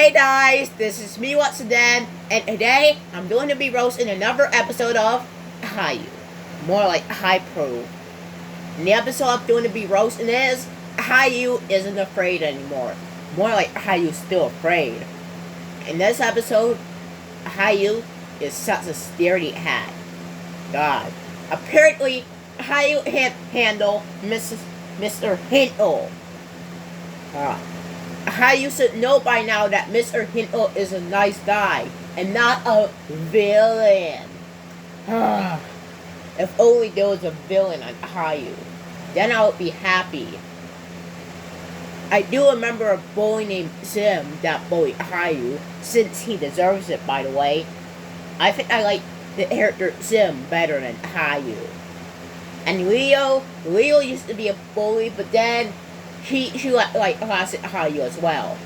Hey guys, this is me once again, and today I'm going to be roasting another episode of Caillou. More like Hyper. And the episode I'm going to be roasting is Caillou isn't afraid anymore. More like Caillou's still afraid. In this episode, Caillou is such a scaredy cat. God. Apparently, Caillou can't handle Mr. Hinkle. Caillou should know by now that Mr. Hinkle is a nice guy and not a villain. If only there was a villain on Caillou, then I would be happy. I do remember a boy named Sim that bullied Caillou, since he deserves it, by the way. I think I like the character Sim better than Caillou. And Leo used to be a bully, but then he like classic Caillou as well.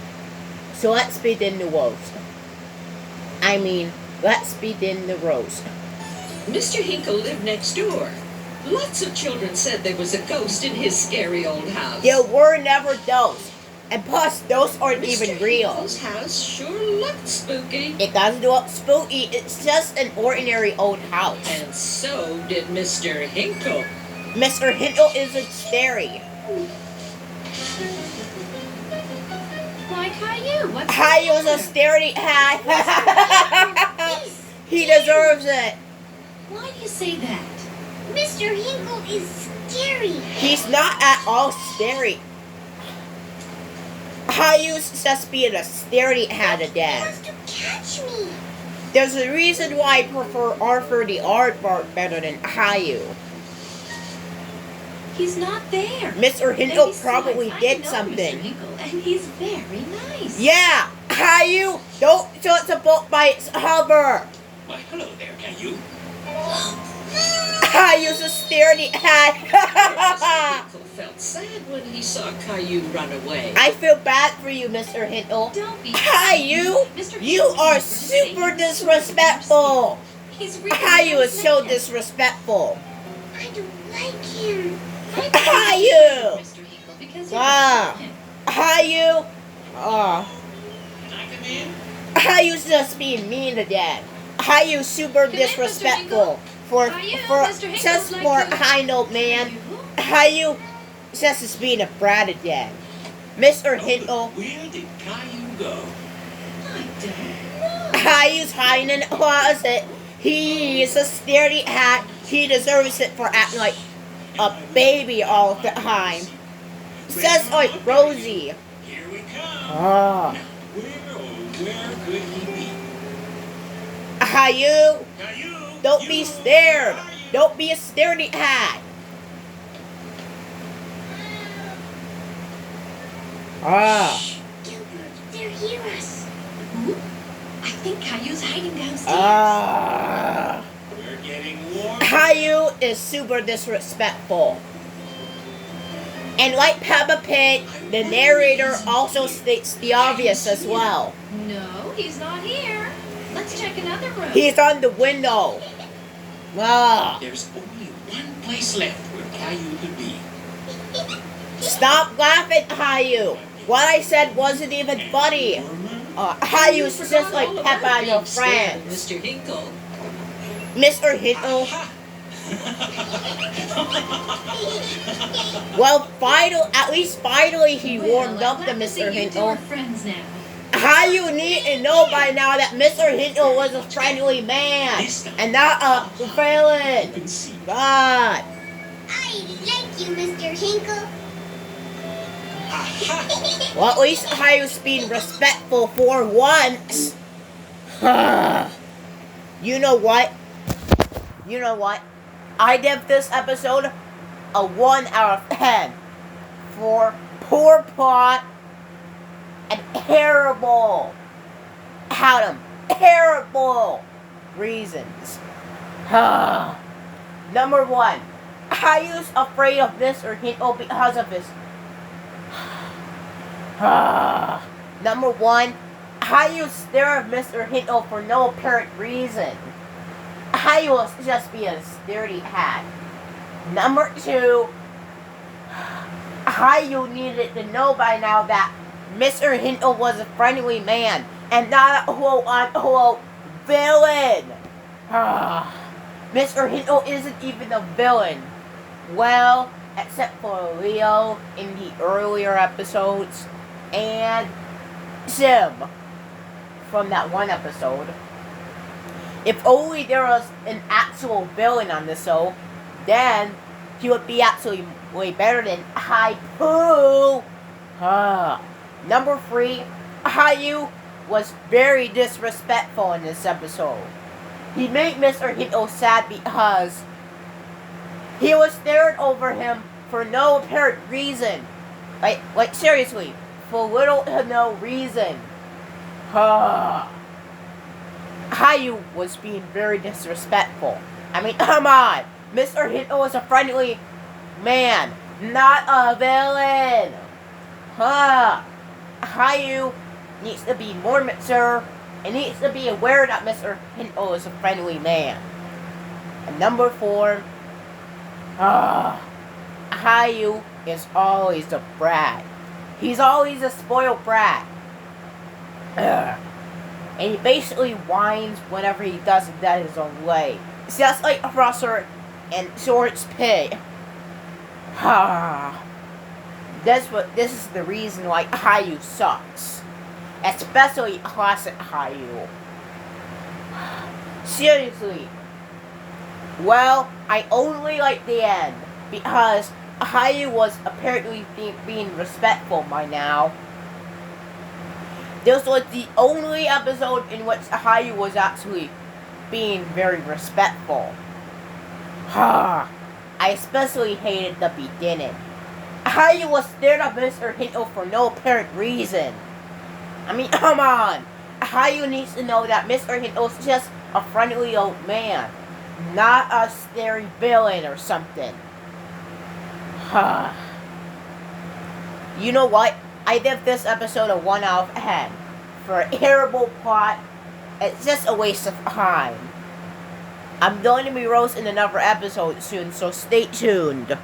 So let's begin the roast. Let's begin the roast. Mr. Hinkle lived next door. Lots of children said there was a ghost in his scary old house. There were never ghosts. And plus, those aren't even real. Mr. Hinkle's house sure looked spooky. It doesn't look spooky. It's just an ordinary old house. And so did Mr. Hinkle. Mr. Hinkle isn't scary. Why, Caillou? What's Caillou's a scaredy cat. He deserves it. Why do you say that? Mr. Hinkle is scary. He's not at all scary. Caillou's just being a scaredy cat again. He wants to catch me. There's a reason why I prefer Arthur the Aardvark better than Caillou. He's not there. Mr. Hinkle probably did something. Mr. Hinkle, and he's very nice. Yeah, Caillou, don't judge a book by its cover. Why, hello there, Caillou. Caillou's a scaredy cat. Mr. Hinkle felt sad when he saw Caillou run away. I feel bad for you, Mr. Hinkle. Don't be Caillou, you are super disrespectful. He's really Caillou is so nice. disrespectful. I don't like him. Caillou! Mr. Hinkle, because you Ah. him. Caillou, Can I come in? Caillou's just being mean again. Caillou's super Come in, Mr. disrespectful. For Caillou, Mr. Hinkle's just like for to- I know, man. Caillou? Caillou just is being a brat again. Mr. Hinkle, Where did Caillou go? I don't know. Caillou's hiding in the closet. He's a scaredy cat. He deserves it for acting like a baby all the time. Just like Rosie. Here we come. Ah. Now, where could he be? Caillou, Caillou! don't be scared. Don't be a scaredy cat. Ah. Gilbert, they're hear us. I think Caillou's hiding downstairs. Ah. We're getting warm. Caillou is super disrespectful. And like Peppa Pig, the narrator also states the obvious as well. No, he's not here. Let's check another room. He's on the window. Ah. There's only one place left where Caillou could be. Stop laughing, Caillou. What I said wasn't even funny. Caillou's just like Peppa and her friends. Mr. Hinkle. Mr. Hinkle. Well, at least finally he warmed up to Mr. Hinkle. We're friends now. Caillou need to know by now that Mr. Hinkle was a friendly man and not a villain. God. I like you, Mr. Hinkle. Well, at least Caillou's being respectful for once. You know what? I give this episode a 1 out of 10 for poor plot and terrible reasons. Number 1, Caillou's afraid of Mr. Hinkle because of his. Number 1, Caillou's scared of Mr. Hinkle for no apparent reason. Caillou was just being a scaredy cat. Number 2, Caillou needed to know by now that Mr. Hinto was a friendly man and not a quote-unquote villain. Mr. Hinto isn't even a villain. Well, except for Leo in the earlier episodes and Sim from that one episode. If only there was an actual villain on the show, then he would be actually way better than Caillou. Number 3, Caillou was very disrespectful in this episode. He made Mr. Hinto sad because he was staring over him for no apparent reason. Like seriously, for little to no reason. Caillou was being very disrespectful. I mean, come on. Mr. Hinto was a friendly man, not a villain. Caillou needs to be more mature and needs to be aware that Mr. Hinto is a friendly man. And number 4, Caillou is always a brat. He's always a spoiled brat. And he basically whines whenever he doesn't get his own way. It's just like Rosser and Short's Pig. This is the reason why Caillou sucks. Especially classic Caillou. Seriously. Well, I only like the end because Caillou was apparently being respectful by now. This was the only episode in which Caillou was actually being very respectful. I especially hated the beginning. Caillou was stared at Mr. Hinto for no apparent reason. I mean, come on. Caillou needs to know that Mr. Hinto is just a friendly old man, not a scary villain or something. You know what? I give this episode a 1 out of 10. For a terrible plot, it's just a waste of time. I'm going to be roasting another episode soon, so stay tuned.